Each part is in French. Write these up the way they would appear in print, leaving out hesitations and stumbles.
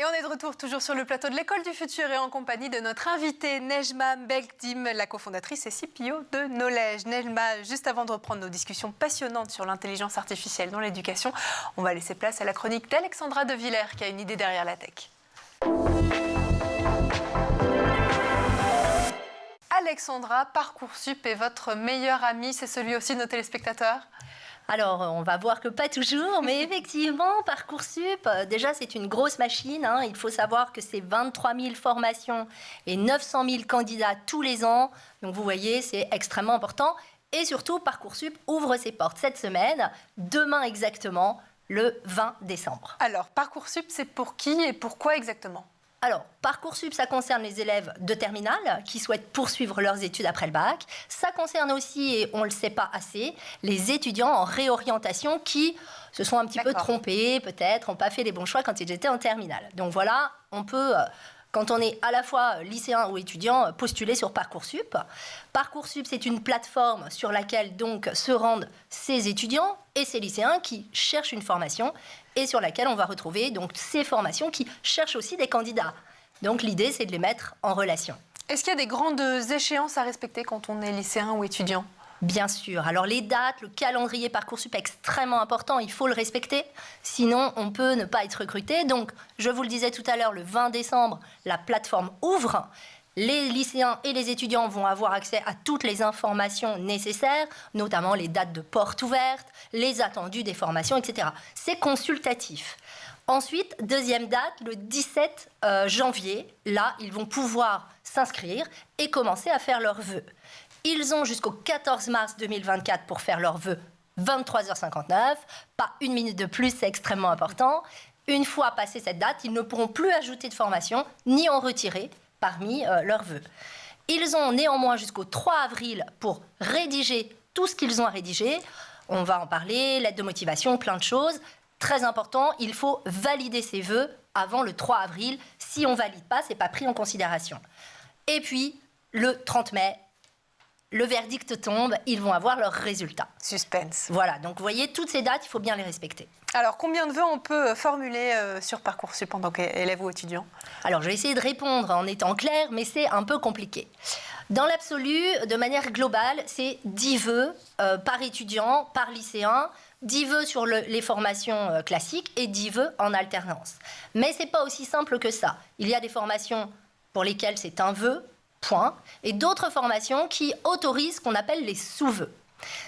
Et on est de retour toujours sur le plateau de l'École du Futur et en compagnie de notre invitée Nejma Belkdim, la cofondatrice et CPO de Knowledge. Nejma, juste avant de reprendre nos discussions passionnantes sur l'intelligence artificielle dans l'éducation, on va laisser place à la chronique d'Alexandra De Villers qui a une idée derrière la tech. Alexandra, Parcoursup est votre meilleur ami, c'est celui aussi de nos téléspectateurs ? Alors, on va voir que pas toujours, mais effectivement, Parcoursup, déjà, c'est une grosse machine. Il faut savoir que c'est 23 000 formations et 900 000 candidats tous les ans. Donc, vous voyez, c'est extrêmement important. Et surtout, Parcoursup ouvre ses portes cette semaine, demain exactement, le 20 décembre. Alors, Parcoursup, c'est pour qui et pourquoi exactement ? Alors, Parcoursup, ça concerne les élèves de terminale qui souhaitent poursuivre leurs études après le bac. Ça concerne aussi, et on ne le sait pas assez, les étudiants en réorientation qui se sont un petit peu trompés, peut-être, n'ont pas fait les bons choix quand ils étaient en terminale. Donc voilà, on peut, quand on est à la fois lycéen ou étudiant, postuler sur Parcoursup. Parcoursup, c'est une plateforme sur laquelle donc se rendent ces étudiants et ces lycéens qui cherchent une formation et sur laquelle on va retrouver donc ces formations qui cherchent aussi des candidats. Donc l'idée, c'est de les mettre en relation. Est-ce qu'il y a des grandes échéances à respecter quand on est lycéen ou étudiant ? Bien sûr. Alors les dates, le calendrier Parcoursup est extrêmement important, il faut le respecter. Sinon, on peut ne pas être recruté. Donc, je vous le disais tout à l'heure, le 20 décembre, la plateforme ouvre. Les lycéens et les étudiants vont avoir accès à toutes les informations nécessaires, notamment les dates de porte ouverte, les attendus des formations, etc. C'est consultatif. Ensuite, deuxième date, le 17 janvier. Là, ils vont pouvoir s'inscrire et commencer à faire leurs vœux. Ils ont jusqu'au 14 mars 2024 pour faire leurs vœux, 23h59. Pas une minute de plus, c'est extrêmement important. Une fois passée cette date, ils ne pourront plus ajouter de formation ni en retirer parmi leurs vœux. Ils ont néanmoins jusqu'au 3 avril pour rédiger tout ce qu'ils ont à rédiger. On va en parler, lettre de motivation, plein de choses. Très important, il faut valider ces vœux avant le 3 avril. Si on ne valide pas, ce n'est pas pris en considération. Et puis, le 30 mai, le verdict tombe, ils vont avoir leurs résultats. Suspense. Voilà, donc vous voyez, toutes ces dates, il faut bien les respecter. Alors, combien de vœux on peut formuler sur Parcoursup en tant qu'élève ou étudiant ? Alors, je vais essayer de répondre en étant claire, mais c'est un peu compliqué. Dans l'absolu, de manière globale, c'est 10 vœux par étudiant, par lycéen, 10 vœux sur les formations classiques et 10 vœux en alternance. Mais ce n'est pas aussi simple que ça. Il y a des formations pour lesquelles c'est un vœu, point, et d'autres formations qui autorisent ce qu'on appelle les sous-vœux.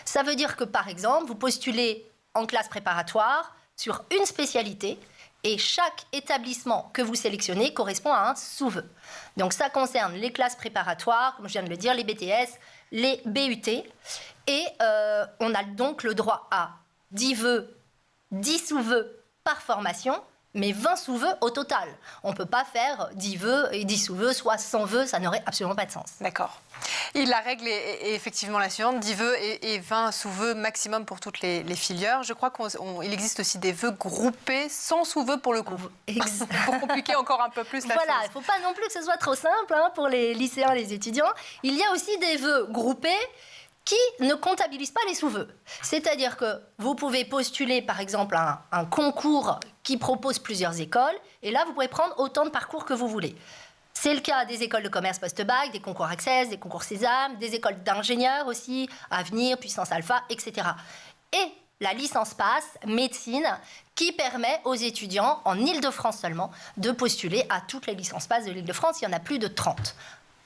Ça veut dire que, par exemple, vous postulez en classe préparatoire sur une spécialité et chaque établissement que vous sélectionnez correspond à un sous-vœu. Donc ça concerne les classes préparatoires, comme je viens de le dire, les BTS, les BUT, et on a donc le droit à 10 vœux, 10 sous-vœux par formation, mais 20 sous-vœux au total. On ne peut pas faire 10 vœux et 10 sous-vœux, soit 100 vœux, ça n'aurait absolument pas de sens. D'accord. Et la règle est effectivement la suivante, 10 vœux et 20 sous-vœux maximum pour toutes les filières. Je crois qu'il existe aussi des vœux groupés sans sous-vœux pour le coup. Pour compliquer encore un peu plus la chose. Voilà, il ne faut pas non plus que ce soit trop simple pour les lycéens et les étudiants. Il y a aussi des vœux groupés qui ne comptabilisent pas les sous-vœux. C'est-à-dire que vous pouvez postuler, par exemple, un concours qui propose plusieurs écoles, et là, vous pouvez prendre autant de parcours que vous voulez. C'est le cas des écoles de commerce post-bac, des concours Access, des concours Sésame, des écoles d'ingénieurs aussi, Avenir, Puissance Alpha, etc. Et la licence PASS, médecine, qui permet aux étudiants, en Île-de-France seulement, de postuler à toutes les licences PASS de l'Île-de-France. Il y en a plus de 30.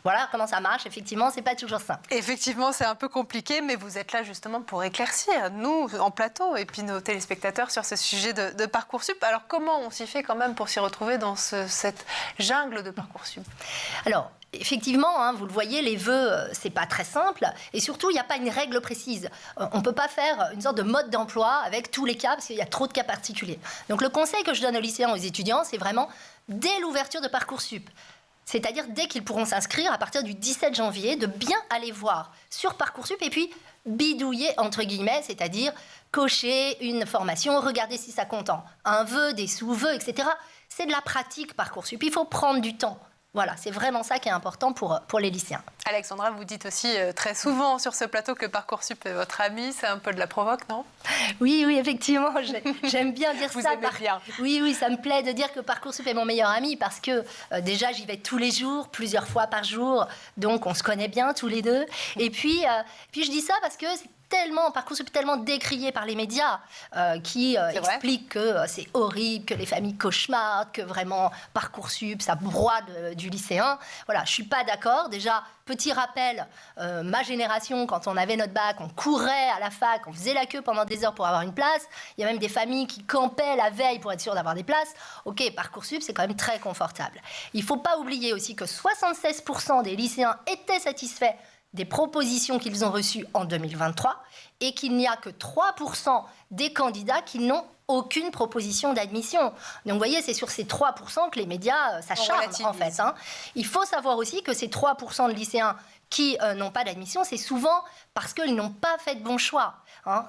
Voilà comment ça marche. Effectivement, c'est pas toujours simple. Effectivement, c'est un peu compliqué, mais vous êtes là justement pour éclaircir, nous, en plateau, et puis nos téléspectateurs sur ce sujet de Parcoursup. Alors, comment on s'y fait quand même pour s'y retrouver dans cette jungle de Parcoursup ? Alors, effectivement, vous le voyez, les vœux, c'est pas très simple. Et surtout, il n'y a pas une règle précise. On ne peut pas faire une sorte de mode d'emploi avec tous les cas, parce qu'il y a trop de cas particuliers. Donc, le conseil que je donne aux lycéens, aux étudiants, c'est vraiment, dès l'ouverture de Parcoursup, c'est-à-dire dès qu'ils pourront s'inscrire à partir du 17 janvier, de bien aller voir sur Parcoursup et puis bidouiller, entre guillemets, c'est-à-dire cocher une formation, regarder si ça compte en un vœu, des sous-vœux, etc. C'est de la pratique Parcoursup. Il faut prendre du temps. Voilà, c'est vraiment ça qui est important pour les lycéens. Alexandra, vous dites aussi très souvent sur ce plateau que Parcoursup est votre ami. C'est un peu de la provoque, non? Oui, effectivement, j'aime bien dire vous ça. Aimez bien. Oui, ça me plaît de dire que Parcoursup est mon meilleur ami parce que déjà, j'y vais tous les jours, plusieurs fois par jour. Donc, on se connaît bien tous les deux. Et puis je dis ça parce que Parcoursup est tellement décrié par les médias qui expliquent que c'est horrible, que les familles cauchemardent, que vraiment Parcoursup, ça broie du lycéen. Voilà, je suis pas d'accord. Déjà, petit rappel, ma génération, quand on avait notre bac, on courait à la fac, on faisait la queue pendant des heures pour avoir une place. Il y a même des familles qui campaient la veille pour être sûres d'avoir des places. Ok, Parcoursup, c'est quand même très confortable. Il faut pas oublier aussi que 76% des lycéens étaient satisfaits des propositions qu'ils ont reçues en 2023 et qu'il n'y a que 3% des candidats qui n'ont aucune proposition d'admission. Donc vous voyez, c'est sur ces 3% que les médias s'acharnent en fait. Il faut savoir aussi que ces 3% de lycéens qui n'ont pas d'admission, c'est souvent parce qu'ils n'ont pas fait de bons choix.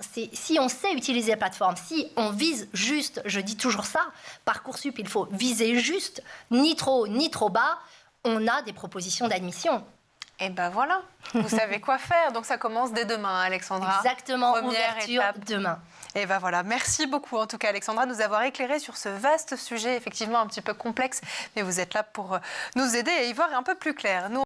Si on sait utiliser la plateforme, si on vise juste, je dis toujours ça, Parcoursup, il faut viser juste, ni trop bas, on a des propositions d'admission. Et ben voilà, vous savez quoi faire. Donc ça commence dès demain, Alexandra. Exactement, première ouverture étape demain. Et ben voilà, merci beaucoup en tout cas Alexandra de nous avoir éclairé sur ce vaste sujet, effectivement un petit peu complexe, mais vous êtes là pour nous aider et y voir un peu plus clair. Nous,